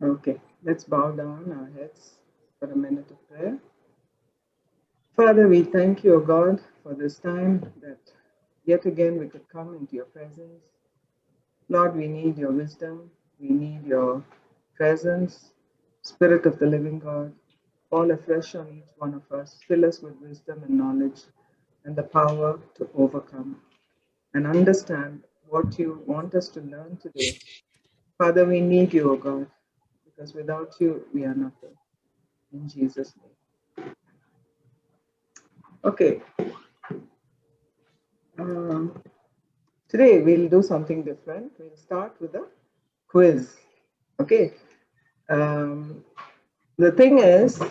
Okay, let's bow down our heads for a minute of prayer. Father, we thank you, O God, for this time that yet again we could come into your presence. Lord, we need your wisdom. We need your presence. Spirit of the living God, fall afresh on each one of us. Fill us with wisdom and knowledge and the power to overcome and understand what you want us to learn today. Father, we need you, O God, because without you, we are nothing. In Jesus' name. Okay. Um, Today we'll do something different. We'll start with a quiz. Okay. Um, the thing is,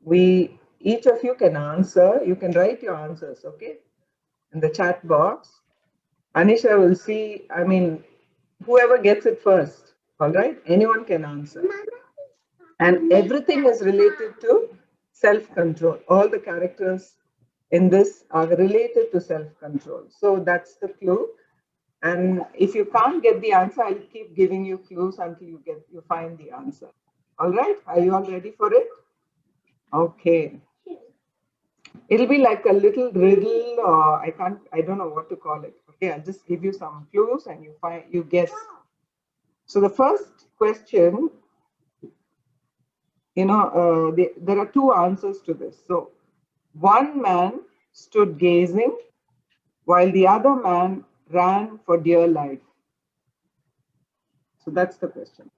we each of you can answer. You can write your answers. Okay, in the chat box. Anisha will see. I mean, whoever gets it first. All right. Anyone can answer. And everything is related to self-control. All the characters in this are related to self-control. So that's the clue. And if you can't get the answer, I'll keep giving you clues until you find the answer. All right? Are you all ready for it? Okay. It'll be like a little riddle, or I don't know what to call it. Okay, I'll just give you some clues and you guess. So the first question, there are two answers to this. So one man stood gazing while the other man ran for dear life. So that's the question.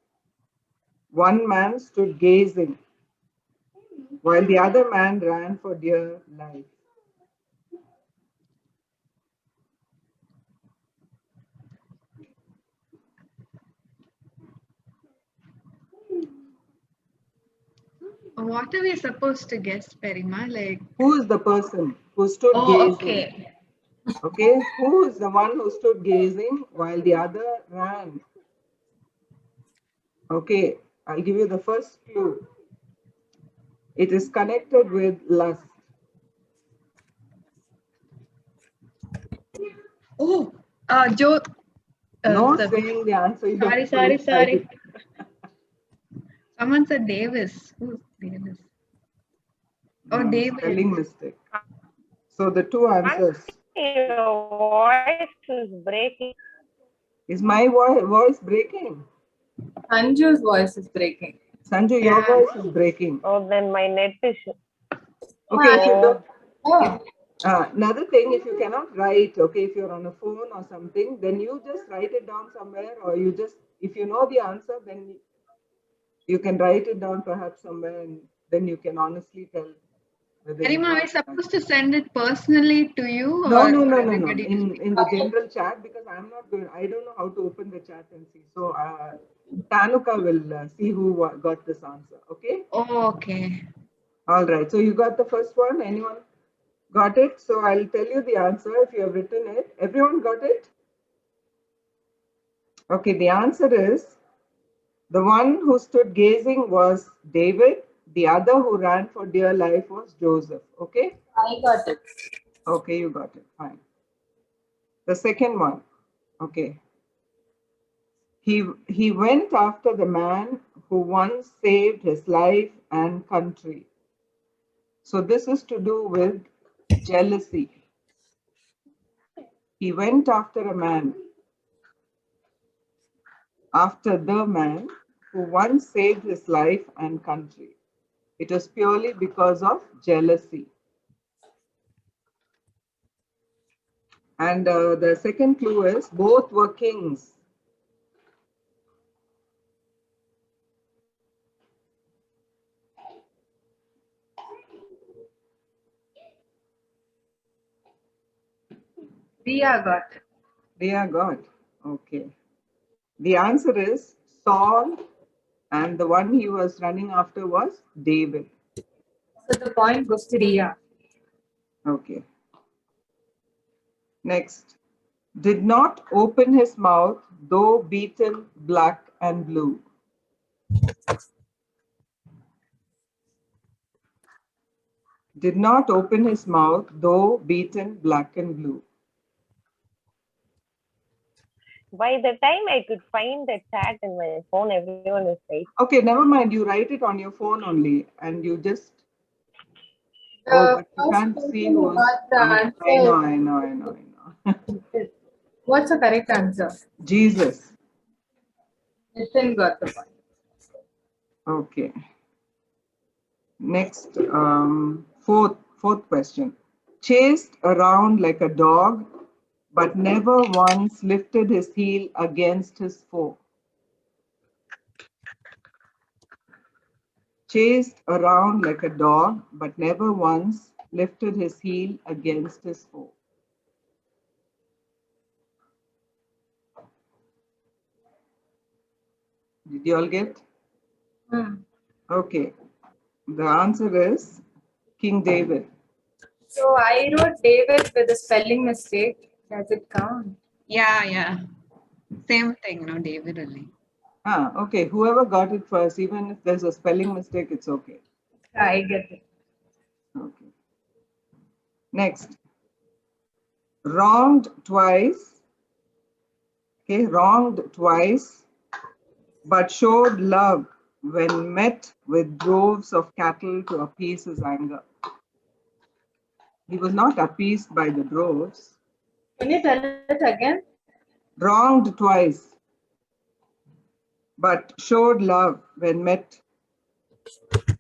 One man stood gazing while the other man ran for dear life. What are we supposed to guess, Perima? Like, who is the person who stood gazing? okay. Okay, who is the one who stood gazing while the other ran? Okay, I'll give you the first clue. It is connected with lust. Oh, Joe. No The, saying the answer. You have sorry, to sorry. decide. Someone said Davis. Who's Davis? Oh, No, David. spelling mistake. So the two answers. Your voice is breaking. Is my voice breaking? Sanju's voice is breaking. Sanju, your Yeah. voice is breaking. Oh, then my net issue. Okay, if you don't, Oh, another thing, if you cannot write, okay, if you're on a phone or something, then you just write it down somewhere, or you just, if you know the answer, then you can write it down perhaps somewhere, and then you can honestly tell whether you Perima, are got we it or not. supposed to send it personally to you No, or no, for no, no, no. everybody to see? In the general chat, because I'm not going. I don't know how to open the chat and see. So Tanuka will see who got this answer. Okay. Oh, okay. All right. So you got the first one. Anyone got it? So I'll tell you the answer if you have written it. Everyone got it? Okay. The answer is the one who stood gazing was David. The other who ran for dear life was Joseph. Okay. I got it. Okay. You got it. Fine. The second one. Okay. He went after the man who once saved his life and country. So this is to do with jealousy. He went after the man who once saved his life and country. It was purely because of jealousy. And the second clue is both were kings. Ria got it. They are God. Okay. The answer is Saul, and the one he was running after was David. So the point goes to Ria. Okay. Next. Did not open his mouth, though beaten black and blue. Did not open his mouth, though beaten black and blue. By the time I could find the chat in my phone, everyone is right. Okay, never mind. You write it on your phone only, and you just. The Oh, but you first can't see person who who's. got the I answer. know, I know, I know, I know. What's the correct answer? Jesus. Nitin got the point. Okay. Next, fourth question. Chased around like a dog, but never once lifted his heel against his foe. Chased around like a dog, but never once lifted his heel against his foe. Did you all get? Okay. The answer is King David. So I wrote David with a spelling mistake. Does it count? Yeah. Same thing, no, David only. Ah, okay. Whoever got it first, even if there's a spelling mistake, it's okay. I get it. Okay. Next. Wronged twice. Okay, wronged twice, but showed love when met with droves of cattle to appease his anger. He was not appeased by the droves. Can you tell it again? Wronged twice, but showed love when met. I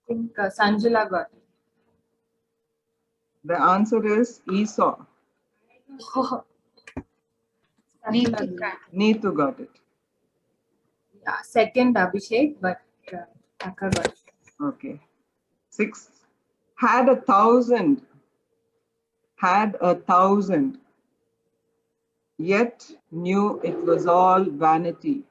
think Sanjula got it. The answer is Esau. Sanjula got it. Neetu got it. Yeah, second Abhishek, but Akka got it. Okay. Sixth. Had 1,000. Had 1,000. Yet knew it was all vanity.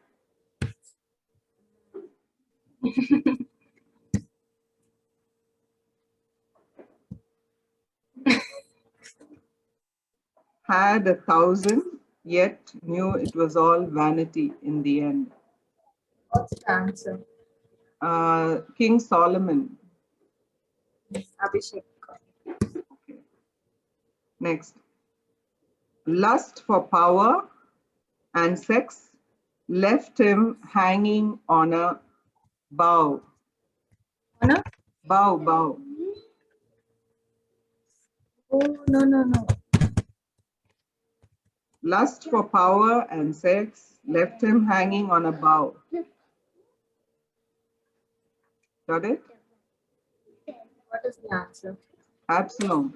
Had 1,000, yet knew it was all vanity in the end. What's the answer? King Solomon. Abhishek got it. Okay. Next. Lust for power and sex left him hanging on a bough. Anna? Bough. Oh, no. Lust for power and sex left him hanging on a bough. Got it? What is the answer? Absalom.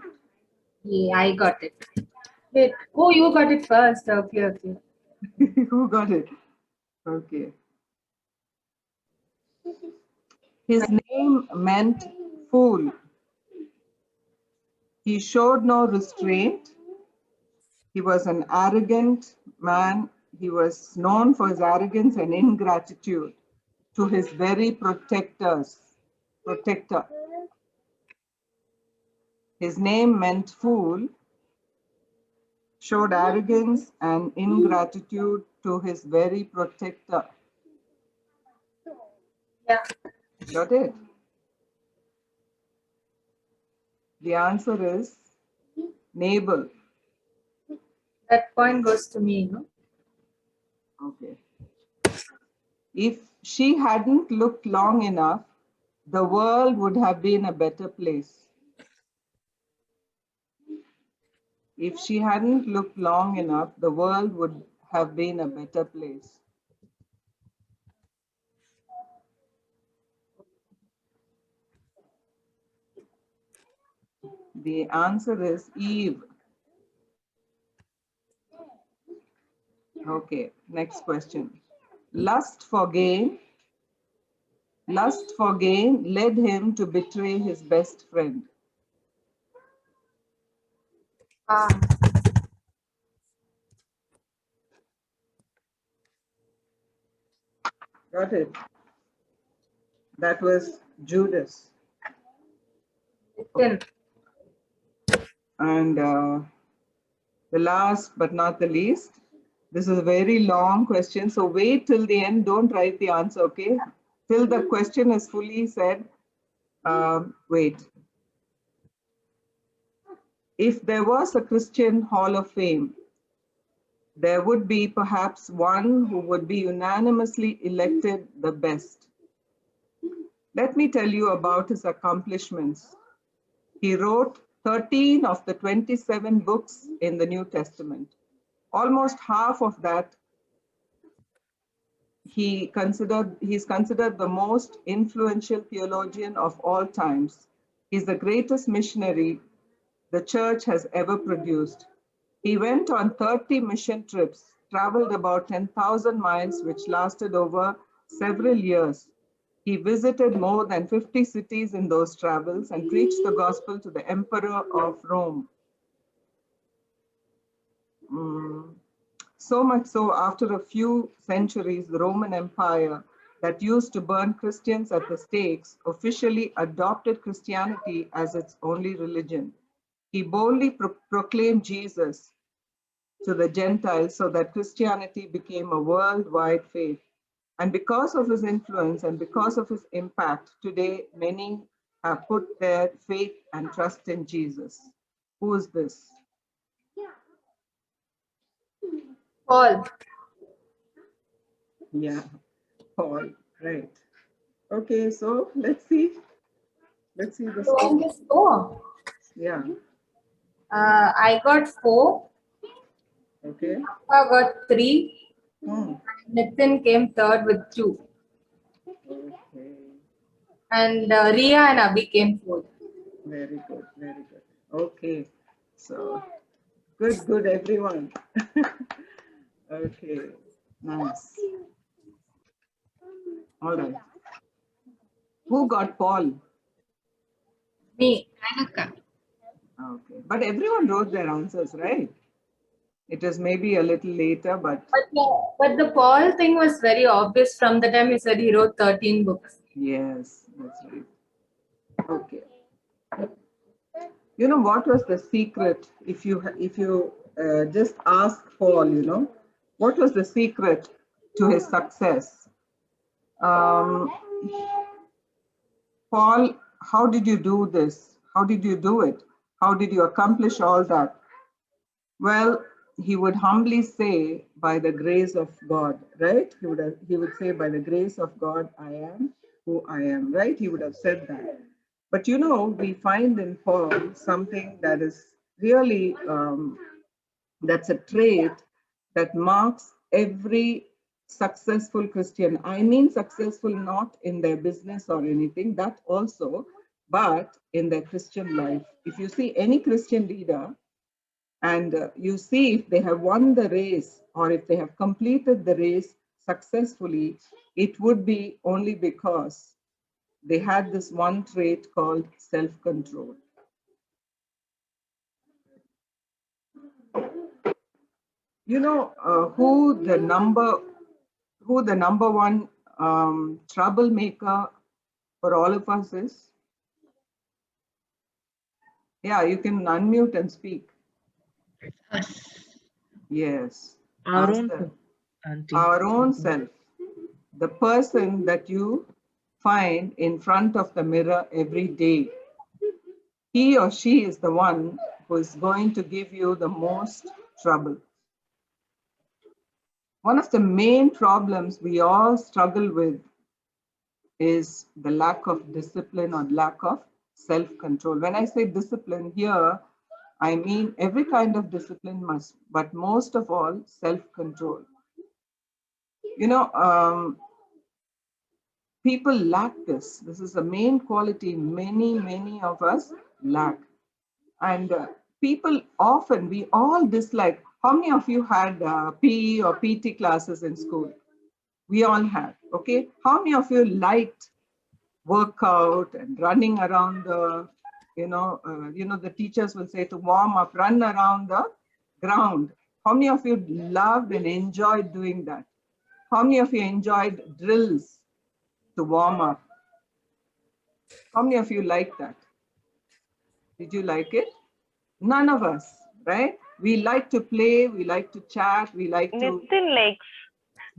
Yeah, I got it. Wait. Oh, you got it first. Okay. Who got it? Okay. His name meant fool. He showed no restraint. He was an arrogant man. He was known for his arrogance and ingratitude to his very protector. His name meant fool, showed arrogance and ingratitude to his very protector. Yeah. Got it? The answer is Nabal. That point goes to me, no? Okay. If she hadn't looked long enough, the world would have been a better place. If she hadn't looked long enough, the world would have been a better place. The answer is Eve. Okay, next question. Lust for gain led him to betray his best friend. Got it? That was Judas. Then And the last but not the least, this is a very long question, so wait till the end. Don't write the answer, okay? Till the question is fully said, wait. if there was a Christian Hall of Fame, there would be perhaps one who would be unanimously elected the best. Let me tell you about his accomplishments. He wrote 13 of the 27 books in the New Testament. Almost half of that he's considered the most influential theologian of all times. He's the greatest missionary the church has ever produced. He went on 30 mission trips, traveled about 10,000 miles, which lasted over several years. He visited more than 50 cities in those travels and preached the gospel to the Emperor of Rome. So much so, after a few centuries, the Roman Empire that used to burn Christians at the stakes officially adopted Christianity as its only religion. He boldly proclaimed Jesus to the Gentiles so that Christianity became a worldwide faith. And because of his influence and because of his impact, today many have put their faith and trust in Jesus. Who is this? Paul. Yeah, Paul, right. Okay, so let's see. Let's see the So score. on the score, Yeah, I got 4. okay. I got 3. Hmm. Nitin came third with 2. Okay, And Ria and Abhi came fourth. very good, very good. Okay, so good, everyone. Okay, nice. All right. Who got Paul? Me. Anaka. Okay, but everyone wrote their answers, right? It was maybe a little later, but But the Paul thing was very obvious from the time he said he wrote 13 books. yes, that's right. Okay. You know what was the secret? If you just ask Paul, you know, what was the secret to his success? Paul, how did you do this? How did you do it? How did you accomplish all that? Well, he would humbly say, by the grace of God, right? He would say, by the grace of God, I am who I am, right? He would have said that. But you know, we find in Paul something that is really, that's a trait that marks every successful Christian. I mean, successful not in their business or anything, that also, but in their Christian life. If you see any Christian leader, and you see if they have won the race or if they have completed the race successfully, it would be only because they had this one trait called self-control. You know who the number one troublemaker for all of us is? Yeah, you can unmute and speak. Yes. Our own Master. self, Auntie. Our own self. The person that you find in front of the mirror every day. He or she is the one who is going to give you the most trouble. One of the main problems we all struggle with is the lack of discipline or lack of self-control. When I say discipline here, I mean every kind of discipline must, but most of all, self-control. You know, people lack this. This is the main quality many of us lack. And people often, we all dislike. How many of you had PE or PT classes in school? We all had, okay? How many of you liked workout and running around the, you know, the teachers will say to warm up, run around the ground. How many of you loved and enjoyed doing that? How many of you enjoyed drills to warm up? How many of you like that? Did you like it? None of us, right? We like to play, we like to chat, we like to... Nitin likes.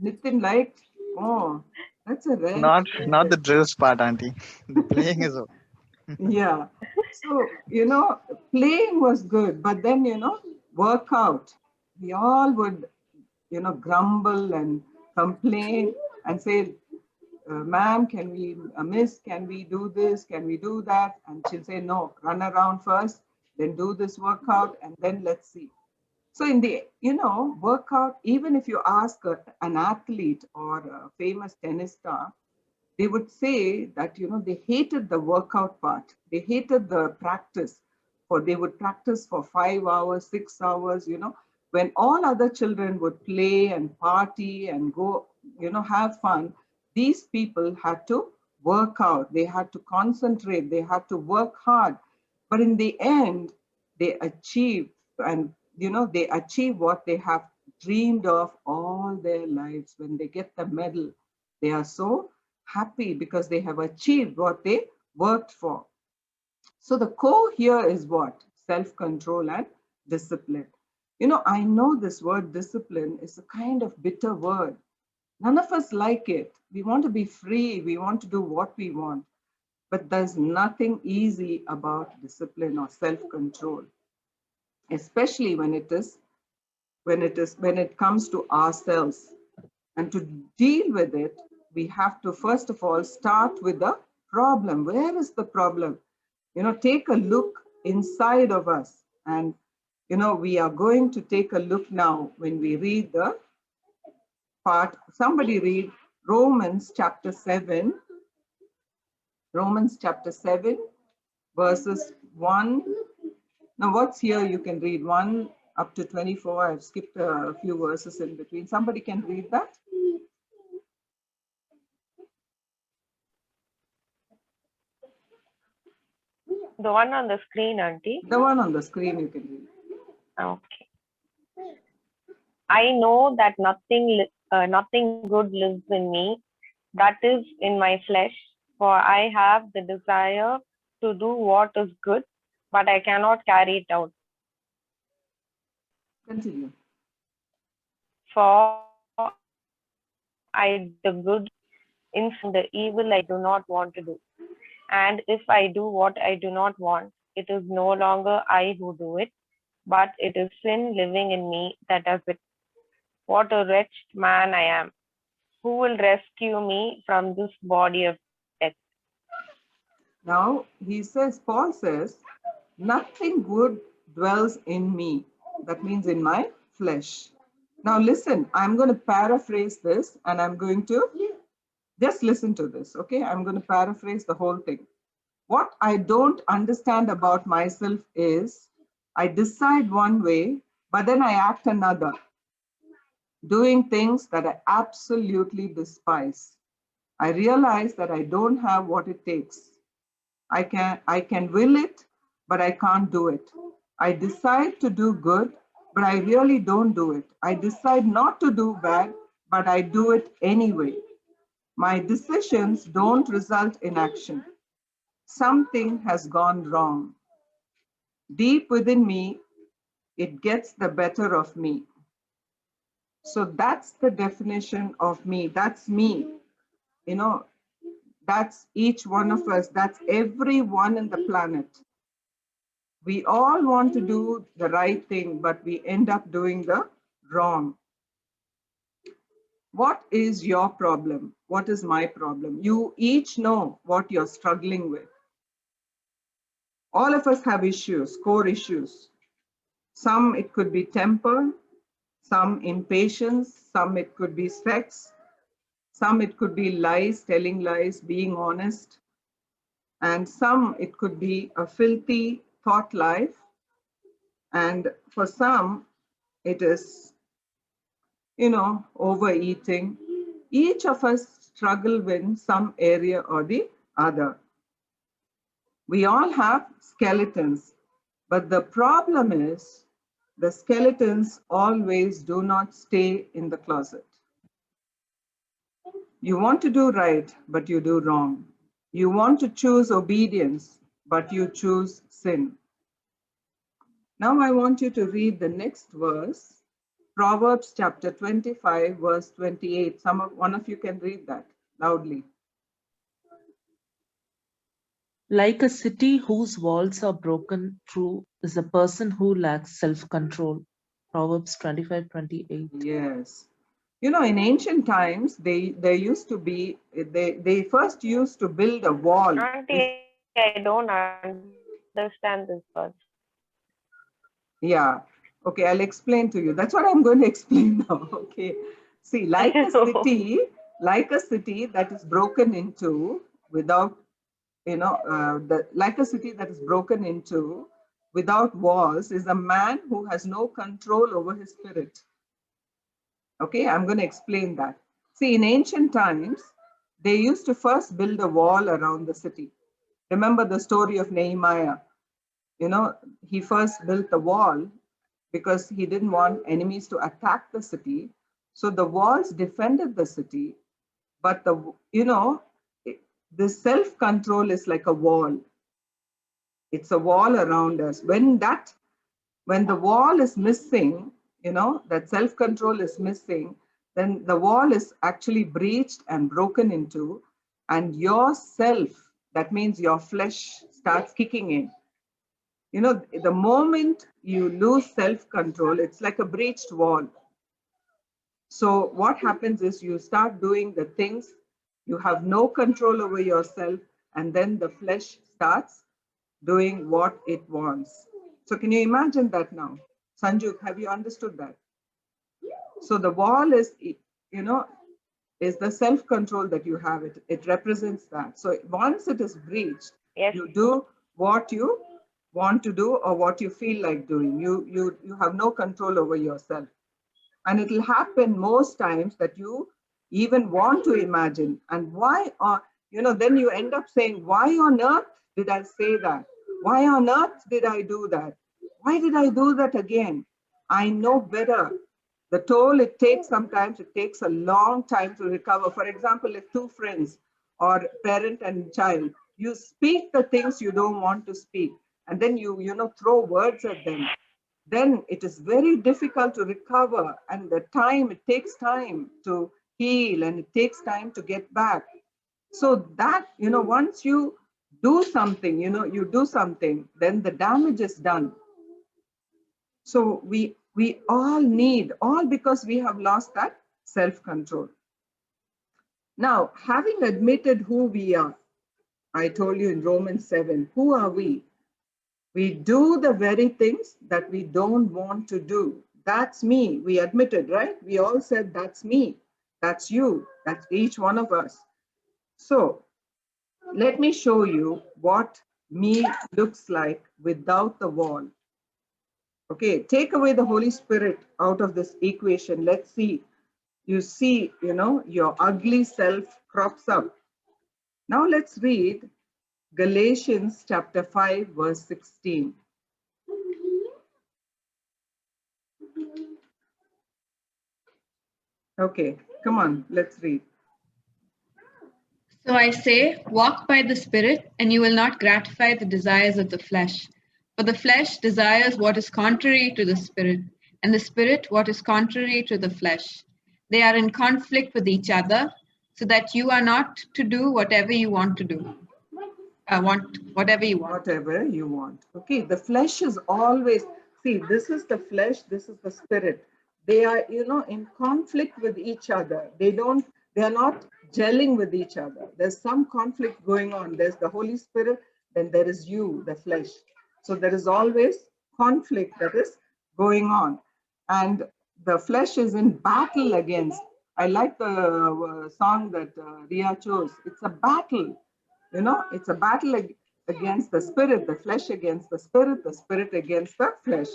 Nitin liked? Oh, that's a rare... Not the drills part, Auntie. The playing is okay. Yeah. So, playing was good, but then, workout, we all would, grumble and complain and say, ma'am, can we, miss, can we do this? Can we do that? And she'll say, no, run around first, then do this workout, and then let's see. So in the, workout, even if you ask an athlete or a famous tennis star, they would say that, they hated the workout part. They hated the practice. They would practice for 5 hours, 6 hours, when all other children would play and party and go, have fun. These people had to work out. They had to concentrate. They had to work hard. But in the end, they achieve, and, they achieve what they have dreamed of all their lives. When they get the medal, they are so happy because they have achieved what they worked for. So the core here is what? Self-control and discipline. I know this word discipline is a kind of bitter word. None of us like it. We want to be free. We want to do what we want. But there's nothing easy about discipline or self-control, especially when it comes to ourselves. And to deal with it, we have to first of all start with the problem. Where is the problem? Take a look inside of us. And, we are going to take a look now when we read the part. Somebody read Romans chapter 7. Romans chapter 7, verses 1. Now, what's here? You can read 1 up to 24. I've skipped a few verses in between. Somebody can read that? The one on the screen, Auntie. The one on the screen you can read. Okay. I know that nothing good lives in me, that is in my flesh, for I have the desire to do what is good, but I cannot carry it out. Continue. For I the good in the evil I do not want to do. And if I do what I do not want, it is no longer I who do it, but it is sin living in me that does it. What a wretched man I am. Who will rescue me from this body of death? Now, Paul says, nothing good dwells in me. That means in my flesh. Now, listen, I'm going to paraphrase this and I'm going to just listen to this, okay? I'm going to paraphrase the whole thing. What I don't understand about myself is I decide one way, but then I act another, doing things that I absolutely despise. I realize that I don't have what it takes. I can will it, but I can't do it. I decide to do good, but I really don't do it. I decide not to do bad, but I do it anyway. My decisions don't result in action. Something has gone wrong. Deep within me, it gets the better of me. So that's the definition of me. That's me. That's each one of us. That's everyone in the planet. We all want to do the right thing, but we end up doing the wrong. What is your problem? What is my problem? You each know what you're struggling with. All of us have issues, core issues. Some it could be temper, some impatience, some it could be sex, some it could be lies, telling lies, being honest, and some it could be a filthy thought life, and for some it is, overeating. Each of us struggle with some area or the other. We all have skeletons, but the problem is the skeletons always do not stay in the closet. You want to do right, but you do wrong. You want to choose obedience, but you choose sin. Now I want you to read the next verse, Proverbs chapter 25, verse 28. One of you can read that loudly. Like a city whose walls are broken through is a person who lacks self-control. Proverbs 25:28. Yes. You know, in ancient times, they used to be, they first used to build a wall. Auntie, I don't understand this part. Yeah. Okay, I'll explain to you. That's what I'm going to explain now. Okay. See, like a city that is broken into without, like a city that is broken into without walls is a man who has no control over his spirit. Okay, I'm going to explain that. See, in ancient times, they used to first build a wall around the city. Remember the story of Nehemiah? You know, he first built the wall because he didn't want enemies to attack the city. So the walls defended the city, but the self-control is like a wall. It's a wall around us. When the wall is missing, that self-control is missing, then the wall is actually breached and broken into, and yourself, that means your flesh, starts kicking in. The moment you lose self-control, it's like a breached wall. So what happens is you start doing the things, you have no control over yourself, and then the flesh starts doing what it wants. So can you imagine that now? Sanju, have you understood that? So the wall is the self-control that you have. It represents that. So once it is breached, Yes. you do what you want to do or what you feel like doing. You have no control over yourself. And it will happen most times that you even want to imagine. And then you end up saying, why on earth did I say that? Why on earth did I do that? Why did I do that again? I know better. The toll it takes, sometimes it takes a long time to recover. For example, if two friends or parent and child, you speak the things you don't want to speak, and then you throw words at them, then it is very difficult to recover, and it takes time to heal, and it takes time to get back. So that, once you do something, then the damage is done. So we all because we have lost that self-control. Now, having admitted who we are, I told you in Romans 7, who are we? We do the very things that we don't want to do. That's me. We admitted, right? We all said, that's me. That's you. That's each one of us. So let me show you what me looks like without the wall. Okay, take away the Holy Spirit out of this equation. Let's see. You see, your ugly self crops up. Now let's read Galatians chapter 5, verse 16. Okay, come on, let's read. So I say, walk by the Spirit, and you will not gratify the desires of the flesh. For the flesh desires what is contrary to the Spirit, and the Spirit what is contrary to the flesh. They are in conflict with each other, so that you are not to do whatever you want to do. Whatever you want. Whatever you want. Okay, the flesh is always, see, this is the flesh, this is the spirit. They are, in conflict with each other. They are not gelling with each other. There's some conflict going on. There's the Holy Spirit, then there is you, the flesh. So there is always conflict that is going on. And the flesh is in battle against. I like the song that Ria chose. It's a battle. It's a battle against the spirit, the flesh against the spirit against the flesh.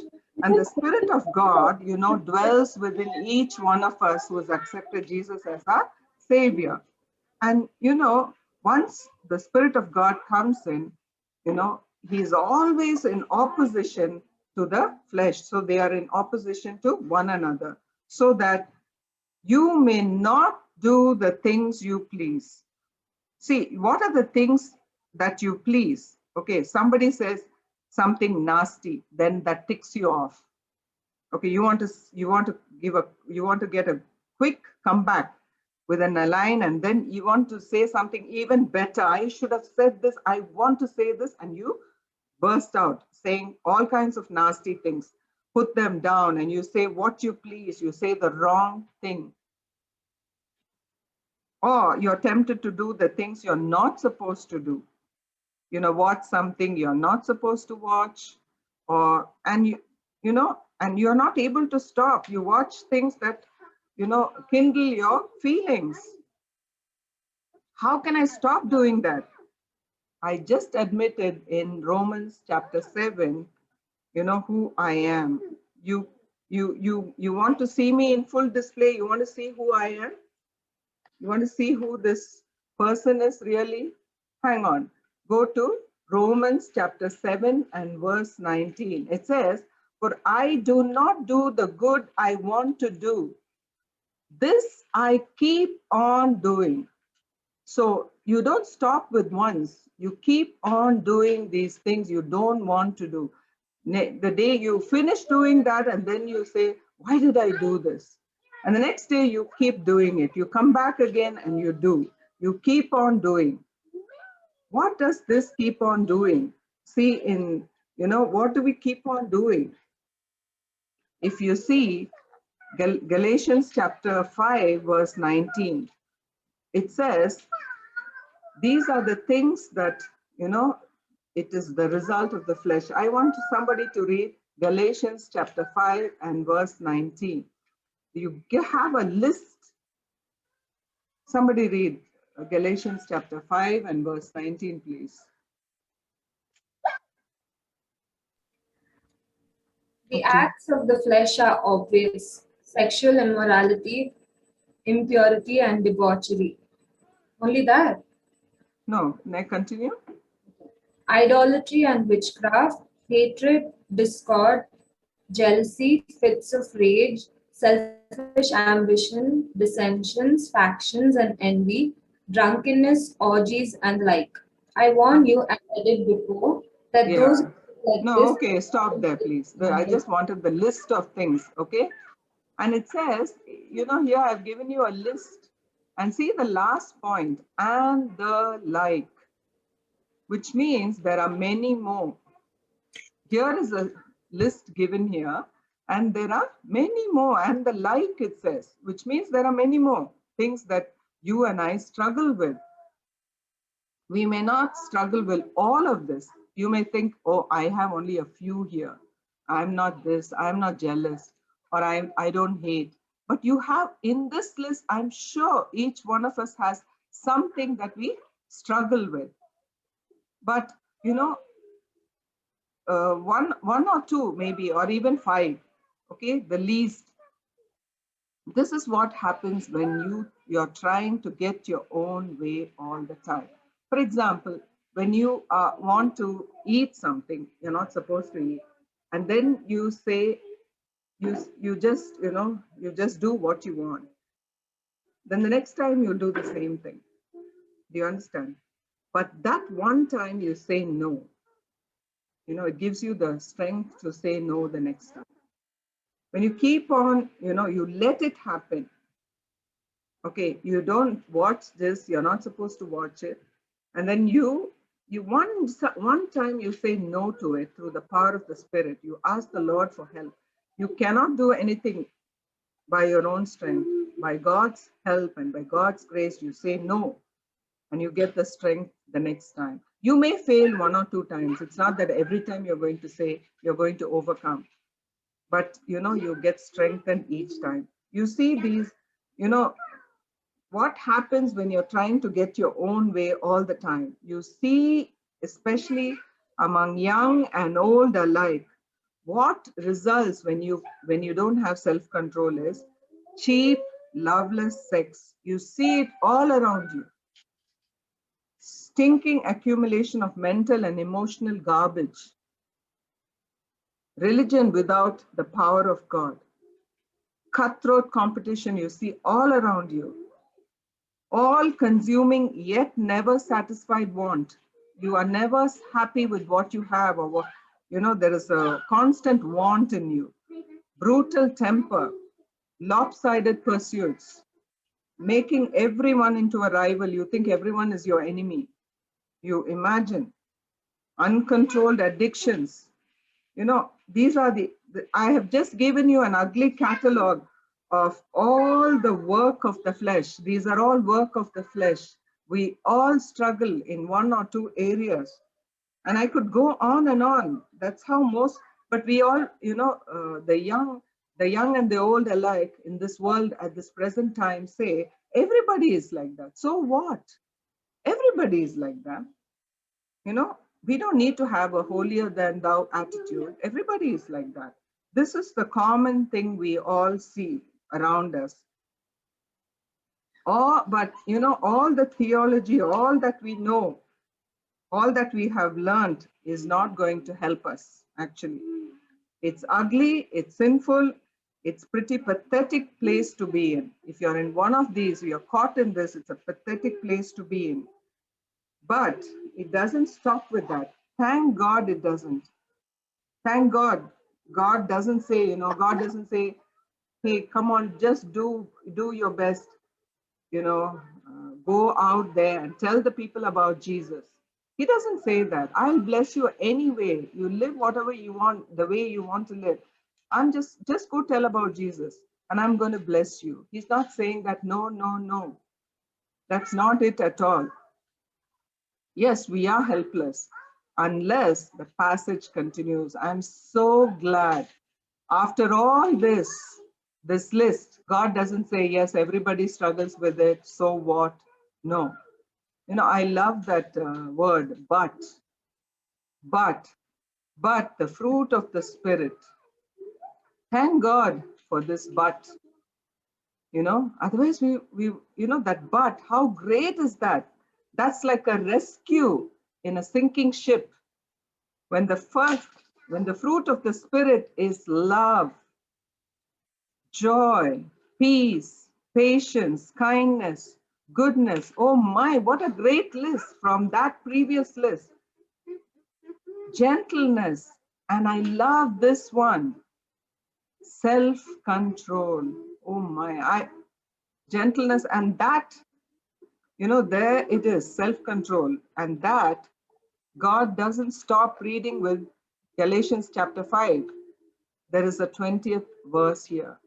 And the Spirit of God, dwells within each one of us who has accepted Jesus as our Savior. And, once the Spirit of God comes in, He's always in opposition to the flesh. So they are in opposition to one another, so that you may not do the things you please. See, what are the things that you please? Okay, somebody says something nasty, then that ticks you off. Okay, you want to get a quick comeback. with an line, and then you want to say something even better. I should have said this. I want to say this. And you burst out saying all kinds of nasty things. Put them down and you say what you please. You say the wrong thing. Or you're tempted to do the things you're not supposed to do. You know, watch something you're not supposed to watch, and you're not able to stop. You watch things that, kindle your feelings. How can I stop doing that? I just admitted in Romans chapter 7, who I am. You want to see me in full display? You want to see who I am? You want to see who this person is really? Hang on. Go to Romans chapter 7 and verse 19. It says, "For I do not do the good I want to do. This I keep on doing." So you don't stop with once. You keep on doing these things you don't want to do. The day you finish doing that, and then you say, why did I do this? And the next day you keep doing it. You come back again and you do. You keep on doing. What does this keep on doing? See, what do we keep on doing? If you see Galatians chapter 5, verse 19, it says, these are the things that, it is the result of the flesh. I want somebody to read Galatians chapter 5 and verse 19. You have a list. Somebody read Galatians chapter 5 and verse 19, please. The acts of the flesh are obvious: sexual immorality, impurity, and debauchery. Only that? No, may I continue? Idolatry and witchcraft, hatred, discord, jealousy, fits of rage, selfish ambition, dissensions, factions, and envy, drunkenness, orgies, and the like. I warn you, as I did before, that those like no, this. okay, stop there, please. I just wanted the list of things, okay? And it says, here I've given you a list. And see the last point, and the like, which means there are many more. Here is a list given here, and there are many more, and the like, it says, which means there are many more things that you and I struggle with. We may not struggle with all of this. You may think, oh, I have only a few here. I'm not this, I'm not jealous, or I don't hate. But you have in this list, I'm sure each one of us has something that we struggle with. But, one or two maybe, or even 5, okay, the least. This is what happens when you're trying to get your own way all the time. For example, when you want to eat something you're not supposed to eat, and then you say, you just do what you want. Then the next time you'll do the same thing. Do you understand? But that one time you say no, it gives you the strength to say no the next time. When you keep on, you let it happen. Okay, you don't watch this, you're not supposed to watch it. And then one time you say no to it through the power of the Spirit. You ask the Lord for help. You cannot do anything by your own strength. By God's help and by God's grace, you say no, and you get the strength the next time. You may fail 1 or 2 times. It's not that every time you're going to say you're going to overcome, but you get strengthened each time. You see these, what happens when you're trying to get your own way all the time? You see, especially among young and old alike, what results when you don't have self-control is cheap, loveless sex. You see it all around you. Stinking accumulation of mental and emotional garbage. Religion without the power of God. Cutthroat competition you see all around you. All consuming yet never satisfied want. You are never happy with what you have, or what, there is a constant want in you. Brutal temper, lopsided pursuits, making everyone into a rival. You think everyone is your enemy. You imagine uncontrolled addictions. You know, these are I have just given you an ugly catalog of all the work of the flesh. These are all work of the flesh. We all struggle in one or two areas. And I could go on and on. That's how most, but we all, you know, the young and the old alike in this world at this present time say, everybody is like that. So what? Everybody is like that. You know, we don't need to have a holier than thou attitude. Everybody is like that. This is the common thing we all see around us. But you know, all the theology, all that we know, all that we have learned is not going to help us, actually. It's ugly, it's sinful, it's pretty pathetic place to be in. If you're in one of these, you're caught in this, it's a pathetic place to be in. But it doesn't stop with that. Thank God it doesn't. Thank God. God doesn't say, you know, God doesn't say, hey, come on, just do your best, you know, go out there and tell the people about Jesus. He doesn't say that. I'll bless you anyway. You live whatever you want, the way you want to live. I'm just go tell about Jesus and I'm going to bless you. He's not saying that. No, no, no. That's not it at all. Yes, we are helpless unless the passage continues. I'm so glad after all this list, God doesn't say, yes, everybody struggles with it. So what? No. You know, I love that word, but the fruit of the Spirit. Thank God for this but, you know, otherwise we you know, that but, how great is that? That's like a rescue in a sinking ship. When the fruit of the Spirit is love, joy, peace, patience, kindness, goodness. Oh my, what a great list from that previous list. Gentleness, and I love this one, self-control. Oh my, gentleness, and that, you know, there it is, self-control. And that God doesn't stop reading with Galatians chapter 5. There is a 20th verse here.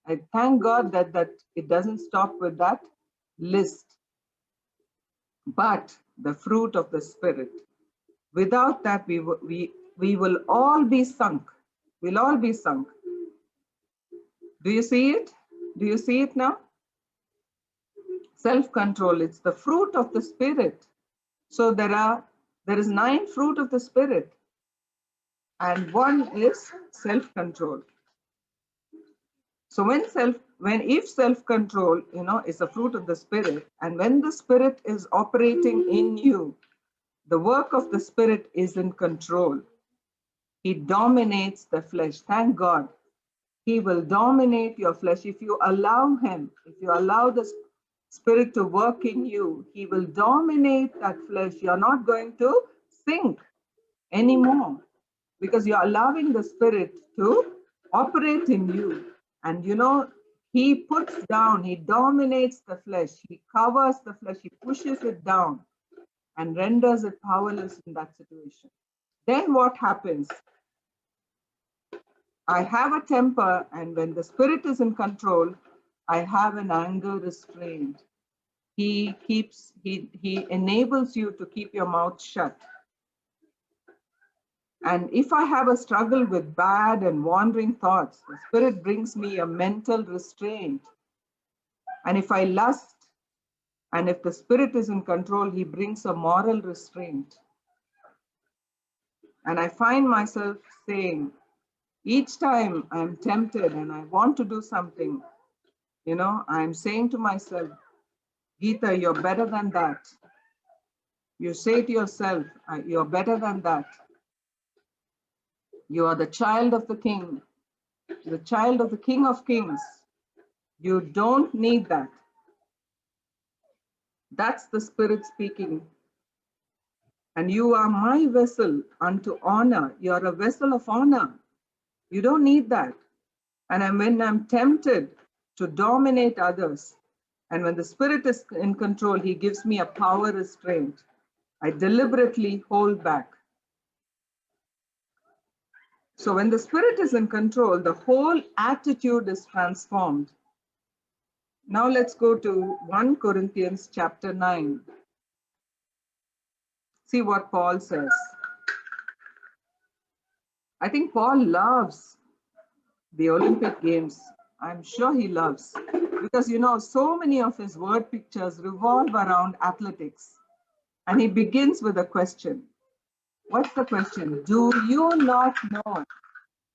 I thank God that it doesn't stop with that list. But the fruit of the Spirit. Without that, we will all be sunk. We'll all be sunk. Do you see it? Do you see it now? Self-control, it's the fruit of the Spirit. So there is 9 fruit of the Spirit. And one is self-control. So if self-control, you know, is a fruit of the Spirit, and when the Spirit is operating in you, the work of the Spirit is in control. He dominates the flesh. Thank God. He will dominate your flesh. If you allow him, if you allow the Spirit to work in you, he will dominate that flesh. You're not going to sink anymore because you're allowing the Spirit to operate in you. And you know, he puts down, he dominates the flesh, he covers the flesh, he pushes it down and renders it powerless in that situation. Then what happens? I have a temper, and when the Spirit is in control, I have an anger restraint. He enables you to keep your mouth shut. And if I have a struggle with bad and wandering thoughts, the Spirit brings me a mental restraint. And if I lust, and if the Spirit is in control, he brings a moral restraint. And I find myself saying, each time I'm tempted and I want to do something, you know, I'm saying to myself, Geeta, you're better than that. You say to yourself, you're better than that. You are the child of the King, the child of the King of Kings. You don't need that. That's the Spirit speaking. And you are my vessel unto honor. You're a vessel of honor. You don't need that. And when I'm tempted to dominate others, And when the Spirit is in control, He gives me a power restraint. I deliberately hold back. So when the Spirit is in control, the whole attitude is transformed. Now let's go to 1 Corinthians chapter 9. See what Paul says. I think Paul loves the Olympic Games. I'm sure he loves, because you know, so many of his word pictures revolve around athletics. And he begins with a question. What's the question? Do you not know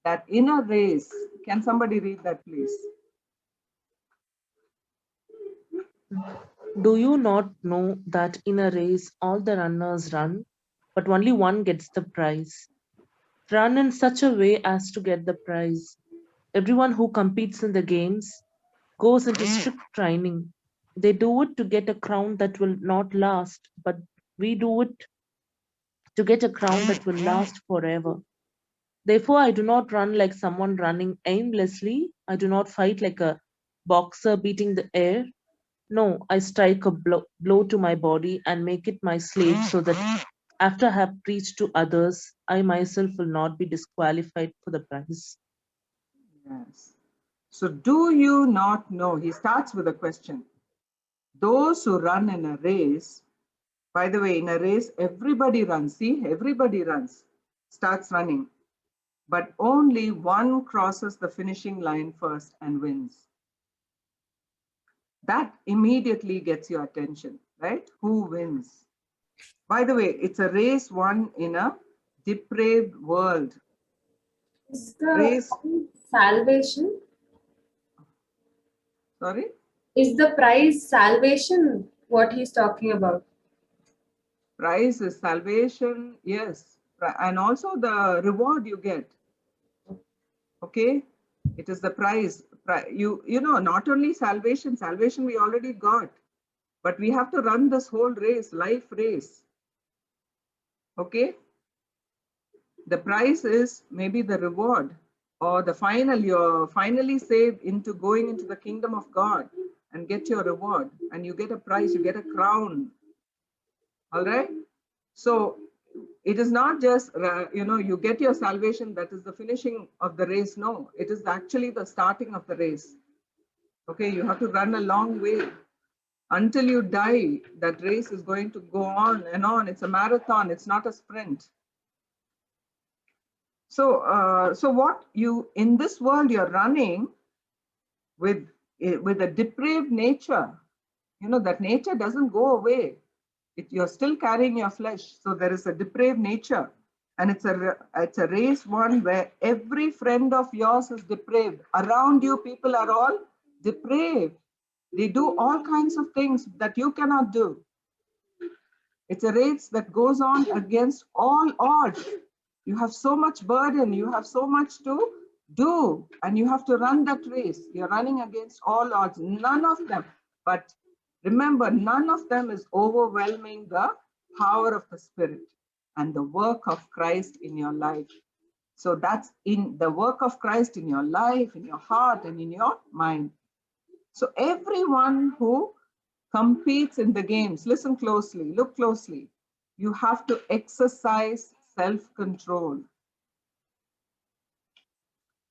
that in a race, can somebody read that, please? Do you not know that in a race all the runners run, but only one gets the prize? Run in such a way as to get the prize. Everyone who competes in the games goes into strict training. They do it to get a crown that will not last, but we do it to get a crown that will last forever. Therefore, I do not run like someone running aimlessly. I do not fight like a boxer beating the air. No, I strike a blow to my body and make it my slave so that after I have preached to others, I myself will not be disqualified for the prize. Yes. So do you not know? He starts with a question. Those who run in a race, by the way, in a race, everybody runs. See, everybody runs, starts running. But only one crosses the finishing line first and wins. That immediately gets your attention, right? Who wins? By the way, it's a race won in a depraved world. Is the Race, salvation? sorry? Is the prize salvation what he's talking about? Prize is salvation, yes. And also the reward you get. Okay? It is the prize. You know, not only salvation we already got, but we have to run this whole race, life race. Okay? The prize is maybe the reward or the final, you're finally saved into going into the kingdom of God and get your reward, and you get a prize, you get a crown. All right? So it is not just, you know, you get your salvation, that is the finishing of the race. No, it is actually the starting of the race. Okay, you have to run a long way until you die. That race is going to go on and on. It's a marathon, it's not a sprint. So, so what you, in this world, you're running with a depraved nature. You know, that nature doesn't go away. You're still carrying your flesh. So there is a depraved nature. And it's a race one where every friend of yours is depraved. Around you, people are all depraved. They do all kinds of things that you cannot do. It's a race that goes on against all odds. You have so much burden, you have so much to do, and you have to run that race. You're running against all odds, none of them. But remember, none of them is overwhelming the power of the Spirit and the work of Christ in your life. So that's in the work of Christ in your life, in your heart, and in your mind. So everyone who competes in the games, listen closely, look closely. You have to exercise self-control.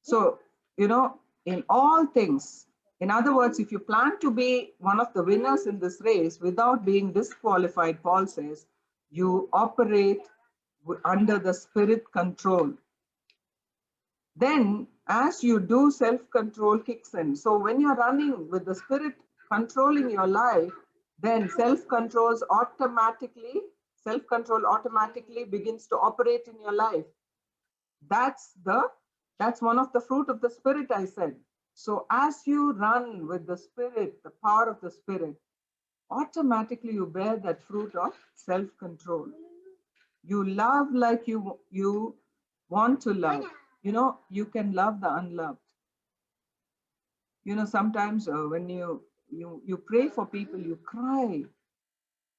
So, you know, in all things, in other words, if you plan to be one of the winners in this race without being disqualified, Paul says, you operate under the Spirit control. Then, as you do, self-control kicks in. So when you're running with the Spirit controlling your life, then self-control automatically begins to operate in your life. That's one of the fruit of the Spirit, I said. So as you run with the Spirit, the power of the Spirit, automatically you bear that fruit of self-control. You love like you want to love. You know, you can love the unloved. You know, sometimes when you pray for people, you cry,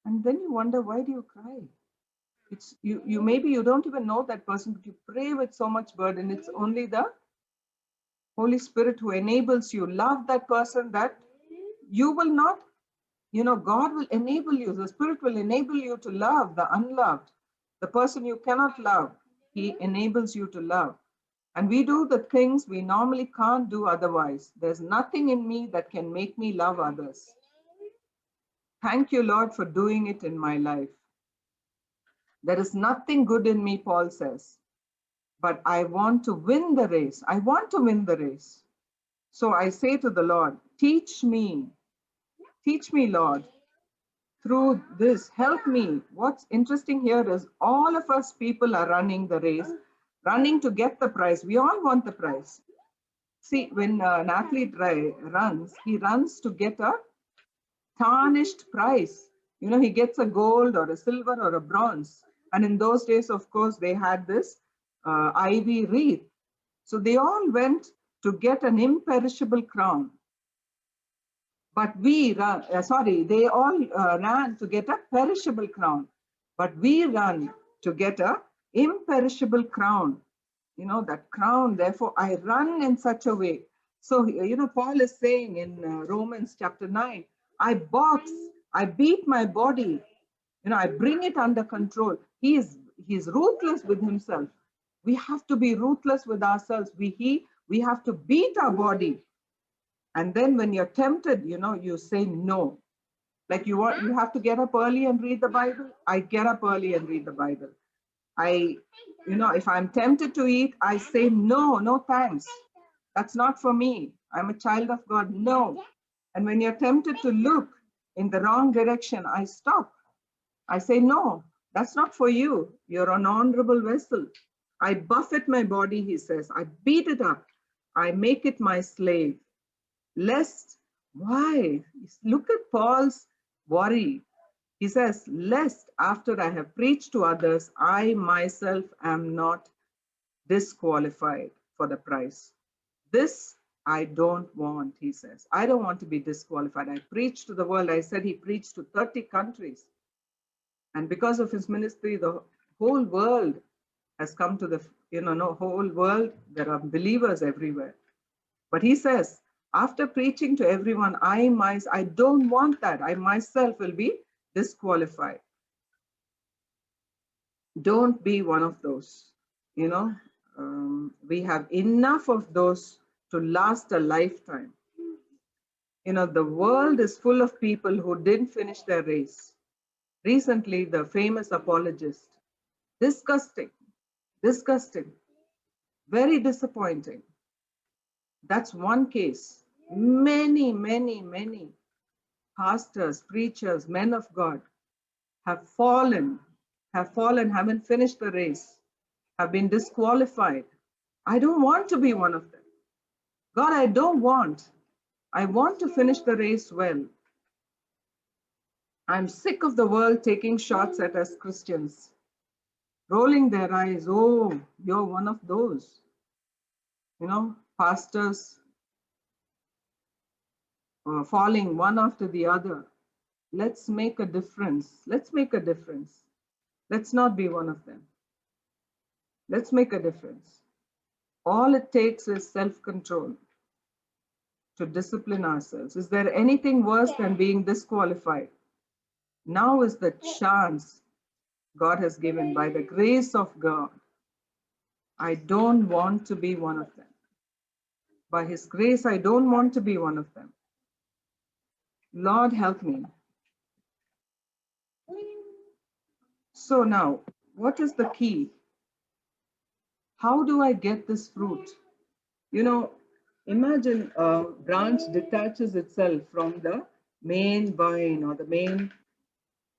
and then you wonder, why do you cry? It's you maybe you don't even know that person, but you pray with so much burden. It's only the Holy Spirit who enables you love that person, that you will not You know, God will enable you, the Spirit will enable you to love the unloved. The person you cannot love, He enables you to love. And we do the things we normally can't do otherwise. There's nothing in me that can make me love others. Thank you, Lord, for doing it in my life. There is nothing good in me, Paul says, but I want to win the race. I want to win the race. So I say to the Lord, teach me, Lord, through this, help me. What's interesting here is all of us people are running the race, running to get the prize. We all want the prize. See, when an athlete runs, he runs to get a tarnished prize. You know, he gets a gold or a silver or a bronze. And in those days, of course, they had this ivy wreath. So they all went to get an imperishable crown. But we run, they all ran to get a perishable crown. But we run to get a imperishable crown. You know, that crown, therefore, I run in such a way. So, you know, Paul is saying in Romans chapter 9, I box, I beat my body, you know, I bring it under control. He's ruthless with himself. We have to be ruthless with ourselves. We have to beat our body. And then when you're tempted, you know, you say no. Like you have to get up early and read the Bible. I get up early and read the Bible. You know, if I'm tempted to eat, I say no thanks. That's not for me. I'm a child of God. No. And when you're tempted to look in the wrong direction, I stop. I say, no, that's not for you. You're an honorable vessel. I buffet my body, he says. I beat it up. I make it my slave. Lest, why? Look at Paul's worry. He says, lest after I have preached to others, I myself am not disqualified for the prize. This I don't want, he says. I don't want to be disqualified. I preached to the world. I said he preached to 30 countries. And because of his ministry, the whole world has come to the, whole world, there are believers everywhere. But he says, after preaching to everyone, I don't want that. I myself will be disqualified. Don't be one of those. You know, we have enough of those to last a lifetime. You know, the world is full of people who didn't finish their race. Recently, the famous apologist, disgusting, very disappointing. That's one case. Many pastors, preachers, men of God have fallen, haven't finished the race, have been disqualified. I don't want to be one of them. God, I don't want. I want to finish the race well. I'm sick of the world taking shots at us Christians, rolling their eyes. Oh, you're one of those. You know, pastors falling one after the other. Let's make a difference. Let's make a difference. Let's not be one of them. Let's make a difference. All it takes is self-control to discipline ourselves. Is there anything worse than being disqualified? Now is the chance God has given by the grace of God. I don't want to be one of them. By his grace, I don't want to be one of them. Lord, help me. So now, what is the key? How do I get this fruit? You know, imagine a branch detaches itself from the main vine or the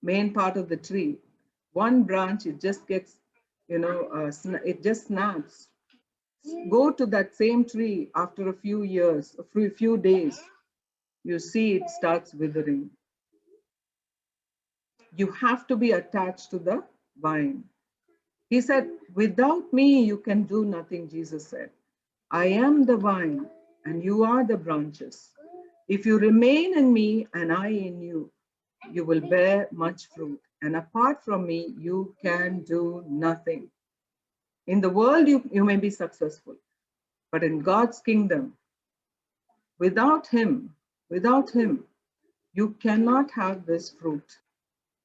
main part of the tree. One branch, it just gets, it just snaps. Go to that same tree after a few years, a few days, you see it starts withering. You have to be attached to the vine. He said, without me, you can do nothing, Jesus said. I am the vine and you are the branches. If you remain in me and I in you, you will bear much fruit. And apart from me, you can do nothing. In the world, you may be successful, but in God's kingdom, without him, You cannot have this fruit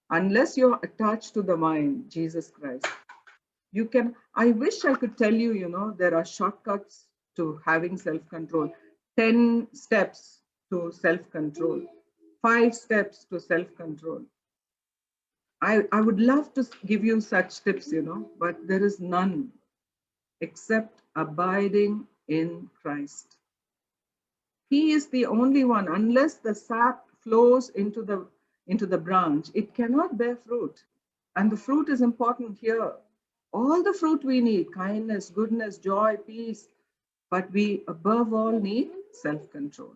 unless you're attached to the vine, Jesus Christ. You can, I wish I could tell you, you know, there are shortcuts to having self-control. 10 steps to self-control, 5 steps to self-control. I would love to give you such tips, you know, but there is none except abiding in Christ. He is the only one. Unless the sap flows into the branch, it cannot bear fruit. And the fruit is important here. All the fruit we need, kindness, goodness, joy, peace, but we above all need self-control.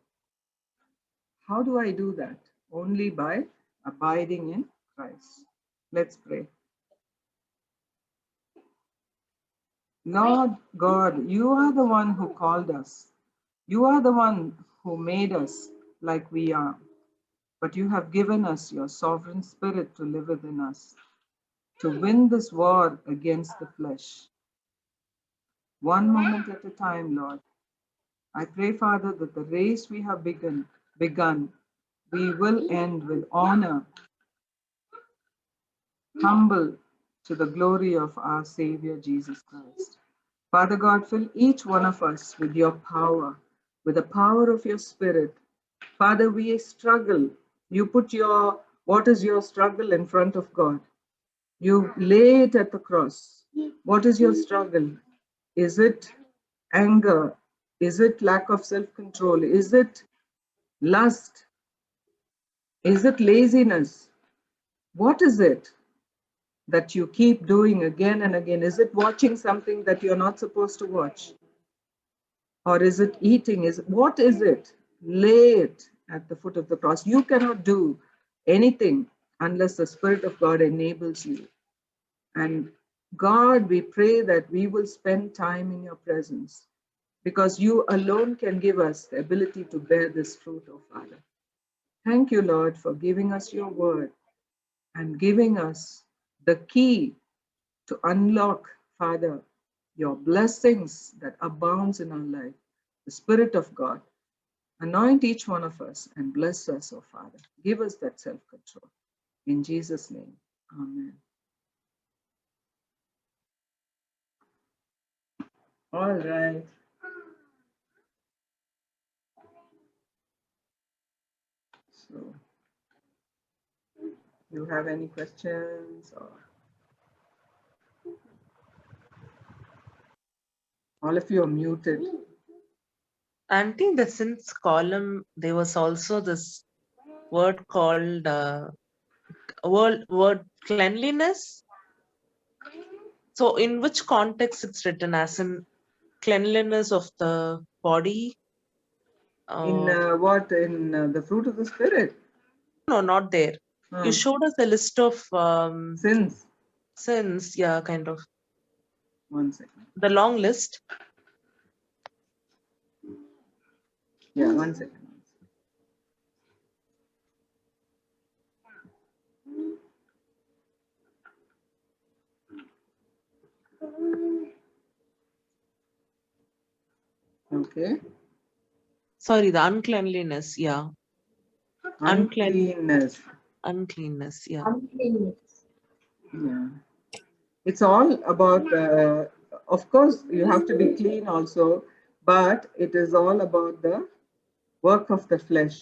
How do I do that? Only by abiding in Christ. Let's pray. Lord God, you are the one who called us. You are the one who made us like we are. But you have given us your sovereign spirit to live within us, to win this war against the flesh. One moment at a time, Lord. I pray, Father, that the race we have begun, we will end with honor, humble to the glory of our Savior, Jesus Christ. Father God, fill each one of us with your power, with the power of your Spirit. Father, we struggle. You put what is your struggle in front of God? You lay it at the cross. What is your struggle? Is it anger? Is it lack of self-control? Is it lust? Is it laziness? What is it that you keep doing again and again? Is it watching something that you're not supposed to watch? Or is it eating? What is it? Lay it at the foot of the cross. You cannot do anything unless the Spirit of God enables you. And God, we pray that we will spend time in your presence, because you alone can give us the ability to bear this fruit, oh Father. Thank you, Lord, for giving us your word and giving us the key to unlock, Father, your blessings that abounds in our life. The Spirit of God, anoint each one of us and bless us, oh Father. Give us that self-control. In Jesus' name, amen. All right. So, you have any questions? Or all of you are muted. Auntie, in the sins column, there was also this word called word cleanliness. So in which context it's written, as in cleanliness of the body? In what? In the fruit of the Spirit? No, not there. You showed us a list of Sins. sins, yeah, kind of. 1 second. The long list. Yeah, 1 second. Okay. Sorry, the uncleanliness, yeah. Uncleanness. Uncleanness, yeah. Uncleanness. Yeah. It's all about, of course, you have to be clean also, but it is all about the work of the flesh.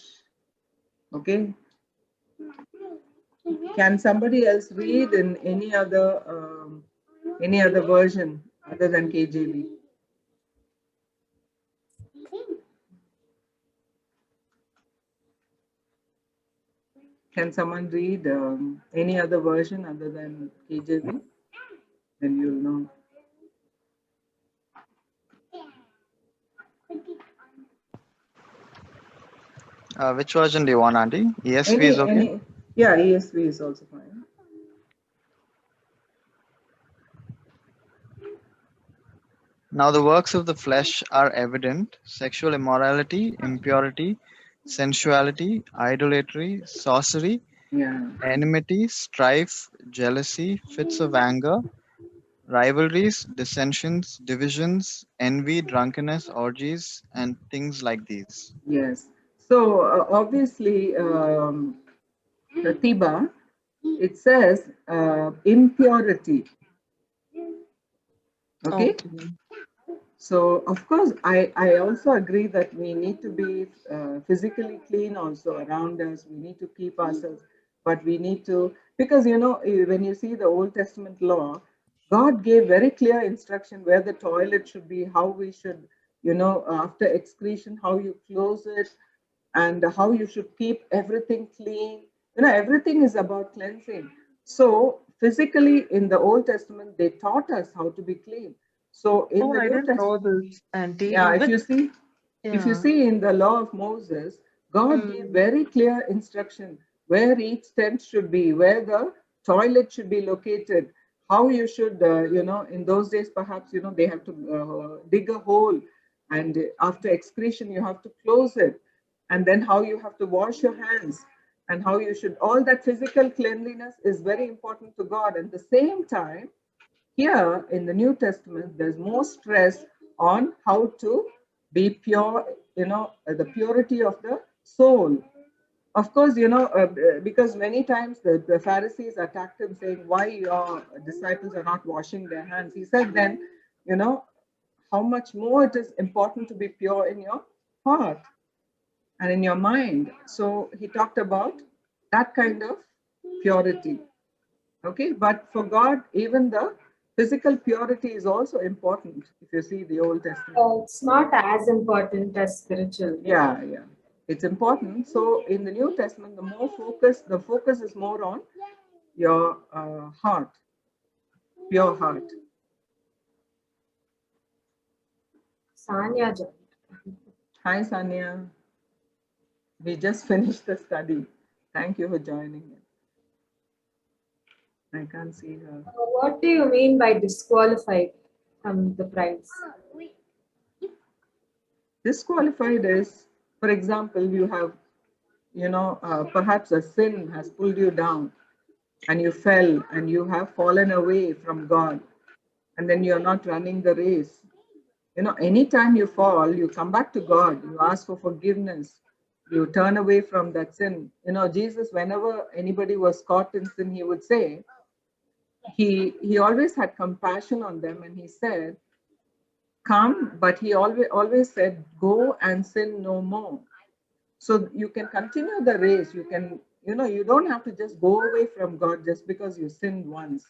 Okay. Can somebody else read in any other version other than KJV? Can someone read any other version other than KJV? Then you'll know. Which version do you want, Auntie? ESV is okay? Yeah, ESV is also fine. Now the works of the flesh are evident: sexual immorality, impurity, sensuality, idolatry, sorcery, enmity, strife, jealousy, fits of anger, rivalries, dissensions, divisions, envy, drunkenness, orgies, and things like these. Yes. So obviously, Pratibha, it says impurity. Okay. So of course, I also agree that we need to be physically clean also around us. We need to keep ourselves, but we need to, because when you see the Old Testament law, God gave very clear instruction where the toilet should be, how we should, after excretion, how you close it, and how you should keep everything clean. Everything is about cleansing. So physically in the Old Testament, they taught us how to be clean. So in Oh, the I New didn't know Testament, this, Auntie. yeah, if But you see, yeah. in the law of Moses, God gave very clear instruction where each tent should be, where the toilet should be located, how you should, in those days, perhaps, they have to dig a hole, and after excretion, you have to close it, and then how you have to wash your hands, and how you should, all that physical cleanliness is very important to God. At the same time, here in the New Testament, there's more stress on how to be pure, the purity of the soul. Of course, because many times the Pharisees attacked him saying, why your disciples are not washing their hands? He said then, how much more it is important to be pure in your heart and in your mind. So he talked about that kind of purity. Okay, but for God, even the physical purity is also important. If you see the Old Testament, It's not as important as spiritual. yeah, it's important. So in the New Testament, the focus is more on your heart, pure heart. Sanya joined. Hi, Sanya. We just finished the study. Thank you for joining in. I can't see her. What do you mean by disqualified from the prize? Disqualified is, for example, you have, perhaps a sin has pulled you down and you fell and you have fallen away from God, and then you're not running the race. Anytime you fall, you come back to God, you ask for forgiveness, you turn away from that sin. Jesus, whenever anybody was caught in sin, he would say, he always had compassion on them, and he said, come, but he always said, go and sin no more. So you can continue the race. You can, you don't have to just go away from God just because you sinned once.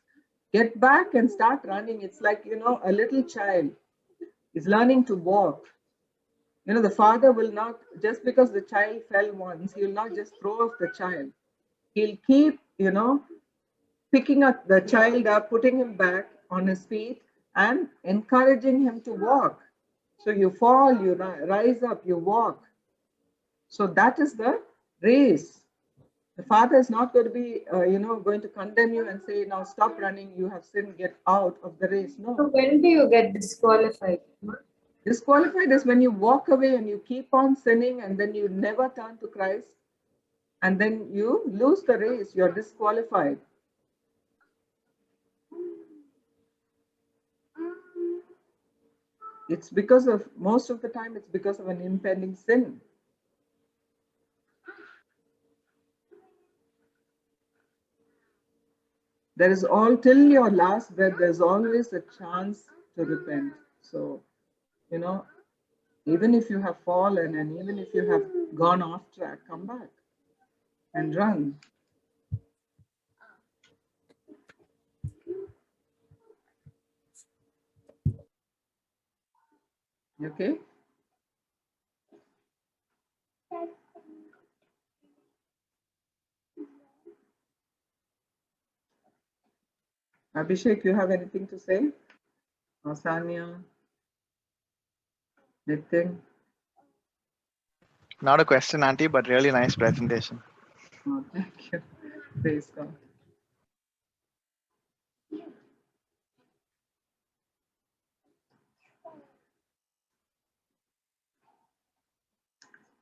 Get back and start running. It's like, a little child is learning to walk. The father will not, just because the child fell once, he will not just throw off the child. He'll keep, picking up the child up, putting him back on his feet, and encouraging him to walk. So you fall, you rise up, you walk. So that is the race. The father is not going to be, going to condemn you and say, now stop running, you have sinned, get out of the race. So No. when do you get disqualified? Disqualified is when you walk away and you keep on sinning and then you never turn to Christ, and then you lose the race, you're disqualified. It's because of, most of the time, it's because of an impending sin. There is all, till your last breath, there's always a chance to repent. So, even if you have fallen and even if you have gone off track, come back and run. Okay? Abhishek, you have anything to say? Or Sanya? Nitin? Not a question, Auntie, but really nice presentation. Oh, thank you. Praise God.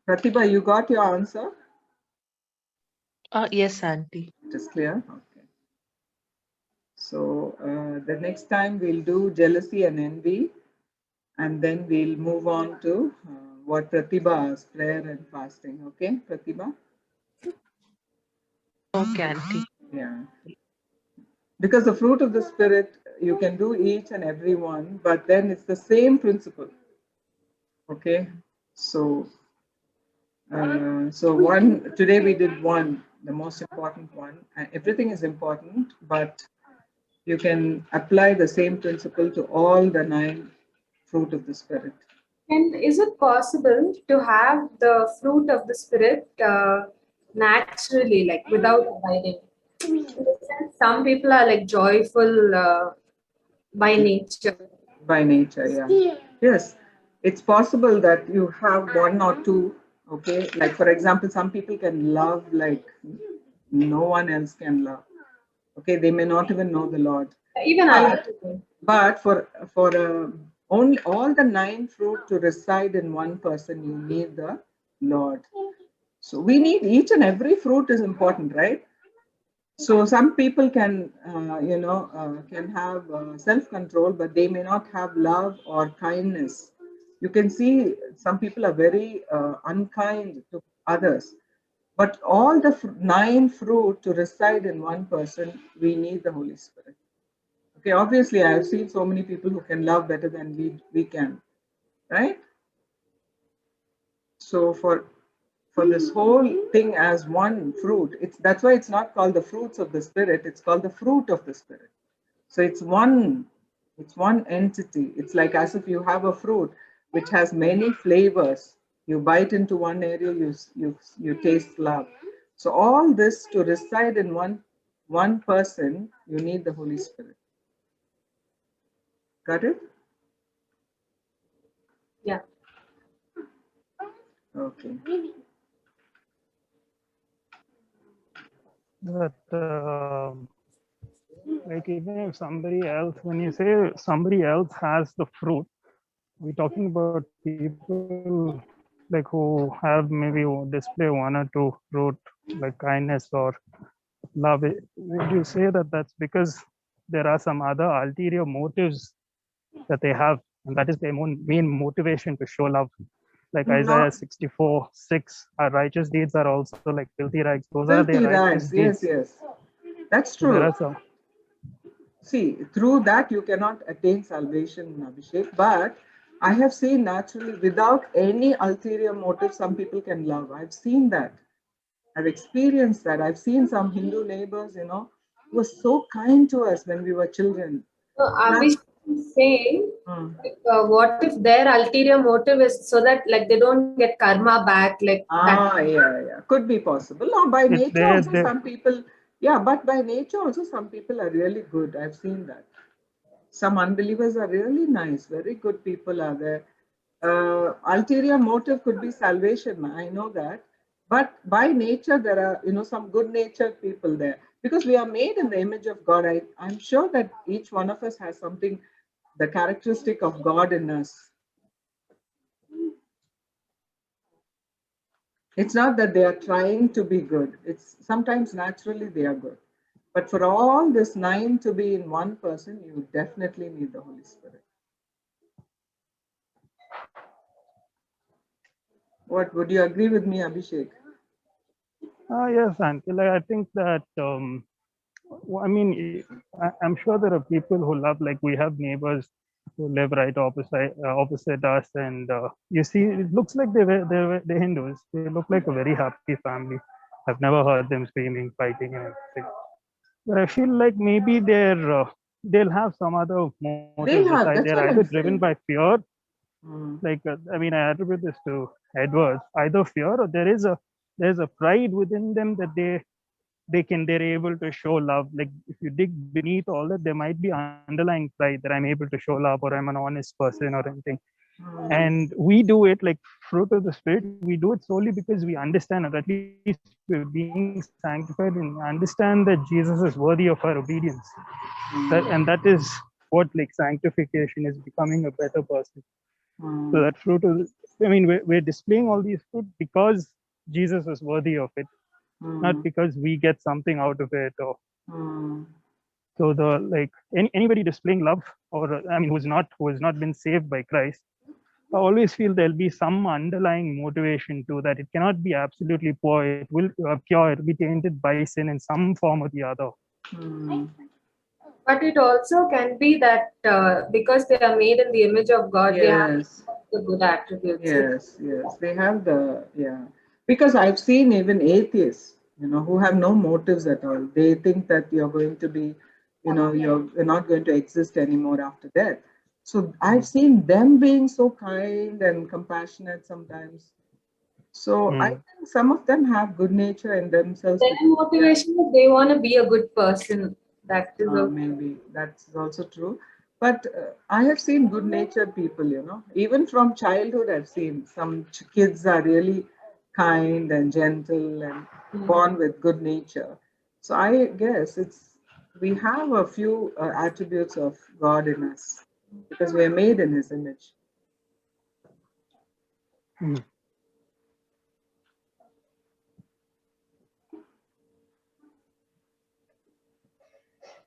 Pratibha, you got your answer? Yes, Auntie. It is clear? Okay. So the next time we'll do jealousy and envy, and then we'll move on to what Pratibha asked, prayer and fasting. Okay, Pratibha? Okay, Auntie. Yeah. Because the fruit of the Spirit, you can do each and every one, but then it's the same principle. Okay, so so one today we did one, the most important one. Everything is important, but you can apply the same principle to all the 9 fruit of the Spirit. And is it possible to have the fruit of the Spirit naturally, like without abiding? In the sense, some people are like joyful by nature. By nature, yeah. Yes, it's possible that you have one or two. Okay, like for example, some people can love like no one else can love. Okay, they may not even know the Lord. Even other But, people. but for only all the 9 fruit to reside in one person, you need the Lord. So we need each and every fruit is important, right? So some people can, can have self-control, but they may not have love or kindness. You can see some people are very unkind to others. But all the 9 fruit to reside in one person, we need the Holy Spirit. Okay, obviously, I have seen so many people who can love better than we can, right? So for this whole thing as one fruit, that's why it's not called the fruits of the Spirit. It's called the fruit of the Spirit. So it's one entity. It's like as if you have a fruit which has many flavors. You bite into one area, you taste love. So all this to reside in one person, you need the Holy Spirit. Got it? Yeah. Okay. But like even if somebody else, when you say somebody else has the fruit, we're talking about people like who have maybe display 1 or 2 fruit, like kindness or love. Would you say that that's because there are some other ulterior motives that they have, and that is their main motivation to show love? Like Isaiah 64:6, our righteous deeds are also like filthy rags. Those are their Filthy righteous rags, yes, deeds. yes. That's So there true. are some. See, through that you cannot attain salvation, Abhishek. But I have seen naturally, without any ulterior motive, some people can love. I've seen that. I've experienced that. I've seen some Hindu neighbors, who were so kind to us when we were children. So Abhishek is saying, Hmm. like, what if their ulterior motive is so that like they don't get karma back, like that? Yeah. Could be possible. Or by It's nature there. also some people, yeah, but by nature also some people are really good. I've seen that. Some unbelievers are really nice, very good people are there. Ulterior motive could be salvation, I know that. But by nature, there are, some good natured people there. Because we are made in the image of God. I'm sure that each one of us has something, the characteristic of God in us. It's not that they are trying to be good. It's sometimes naturally they are good. But for all this 9 to be in one person, you definitely need the Holy Spirit. What would you agree with me, Abhishek? Yes, until I think that I mean, I'm sure there are people who love, like we have neighbors who live right opposite us, and you see, it looks like they're Hindus. They look like a very happy family. I've never heard them screaming, fighting, and everything. But I feel like maybe they'll have some other motive They'll have, beside. that's They're what either I'm driven saying. by fear, Mm, like I mean, I attribute this to Edwards. Either fear, or there's a pride within them that they're able to show love. Like if you dig beneath all that, there might be underlying pride that I'm able to show love, or I'm an honest person or anything. mm, And we do it like fruit of the Spirit. We do it solely because we understand, or at least we're being sanctified and understand that Jesus is worthy of our obedience. And that is what like sanctification is, becoming a better person. So mm, that fruit of, I mean, we're displaying all these fruit because Jesus is worthy of it, not mm, because we get something out of it. Or mm, so the like anybody displaying love, or I mean, who has not been saved by Christ, I always feel there'll be some underlying motivation to that. It cannot be absolutely pure. It will pure. It will be tainted by sin in some form or the other. Hmm. But it also can be that because they are made in the image of God, they have Yes. the good attributes. Yes, they have because I've seen even atheists, who have no motives at all. They think that you're going to be, you're not going to exist anymore after death. So I've seen them being so kind and compassionate sometimes. So I think some of them have good nature in themselves. Their motivation is they want to be a good person. That is okay. Maybe that's also true. But I have seen good natured people, even from childhood, I've seen some kids are really kind and gentle and born with good nature. So I guess we have a few attributes of God in us because we are made in His image.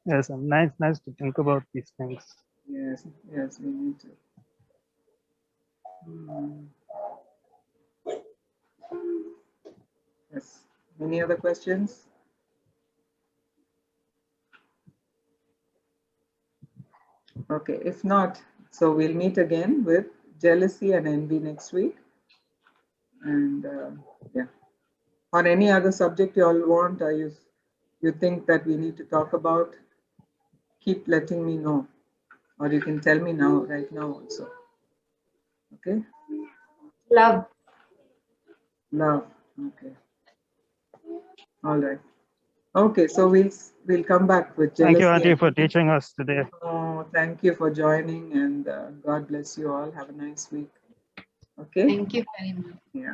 Yes, nice to think about these things. Yes, we need to. Yes. Any other questions? Okay, if not, so we'll meet again with jealousy and envy next week. And yeah, on any other subject you all want, or you think that we need to talk about, keep letting me know, or you can tell me now, right now also. Okay. Love. Love. Okay. All right. Okay, so we'll come back with jealousy. Thank you, Auntie, for teaching us today. Oh, thank you for joining, and God bless you all. Have a nice week. Okay. Thank you very much. Yeah.